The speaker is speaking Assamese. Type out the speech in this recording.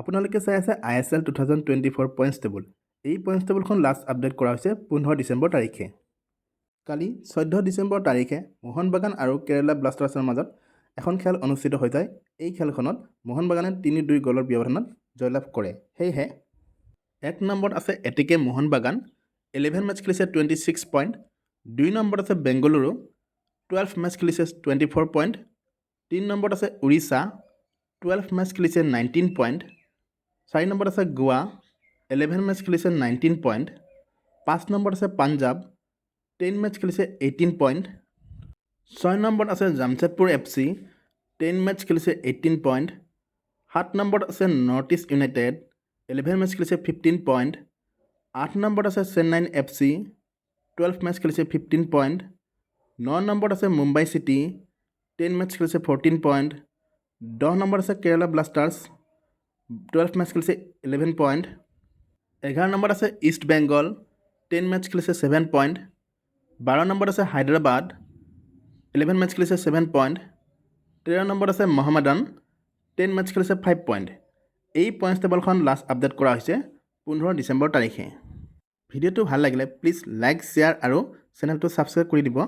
আপোনালোকে চাই আছে ISL 2024 পইণ্টছ টেবুল। এই পইণ্টছ টেবুলখন লাষ্ট আপডেট কৰা হৈছে 15 ডিচেম্বৰ তাৰিখে। কালি 14 ডিচেম্বৰ তাৰিখে মোহন বাগান আৰু কেৰালা ব্লাষ্টাৰ্ছৰ মাজত এখন খেল অনুষ্ঠিত হৈ যায়। এই খেলখনত মোহন বাগানে 3-2 গ'লৰ ব্যৱধানত জয়লাভ কৰে। সেয়েহে 1 নম্বৰত আছে এটিকে মোহন বাগান, 11 মেচ খেলিছে 26 পইণ্ট। 2 নম্বৰত আছে বেংগালুৰু, 12 মেচ খেলিছে 24 পইণ্ট। 3 নম্বৰত আছে উৰিষ্যা, 12 মেচ খেলিছে 19 পইণ্ট। 4 নম্বৰত আছে গোৱা, 11 মেচ খেলিছে 19 পইণ্ট। 5 নম্বৰত আছে পাঞ্জাৱ, 10 মেচ খেলিছে 18 পইণ্ট। 6 নম্বৰত আছে জামছেদপুৰ FC, 10 মেচ খেলিছে 18 পইণ্ট। 7 নম্বৰত আছে নৰ্থ ইষ্ট ইউনাইটেড, 11 মেচ খেলিছে 15 পইণ্ট। 8 নম্বৰত আছে চেন্নাই FC, 12 মেচ খেলিছে 15 পইণ্ট। 9 নম্বৰত আছে মুম্বাই চিটি, 10 মেচ খেলিছে 14 পইণ্ট। 10 নম্বৰত আছে কেৰালা ব্লাষ্টাৰ্ছ, 12 মেচ খেলিছে 11 পইণ্ট। 11 নম্বৰত আছে ইষ্ট বেংগল, 10 মেচ খেলিছে 7 পইণ্ট। 12 নম্বৰত আছে হায়দৰাবাদ, 11 মেচ খেলিছে 7 পইণ্ট। 13 নম্বৰত আছে মহম্মদান, 10 মেচ খেলিছে 5 পইণ্ট। এই পইণ্টছ টেবুলখন লাষ্ট আপডেট কৰা হৈছে 15 ডিচেম্বৰ তাৰিখে। ভিডিঅ'টো ভাল লাগিলে প্লিজ লাইক, শ্বেয়াৰ আৰু চেনেলটো ছাবস্ক্ৰাইব কৰি দিব।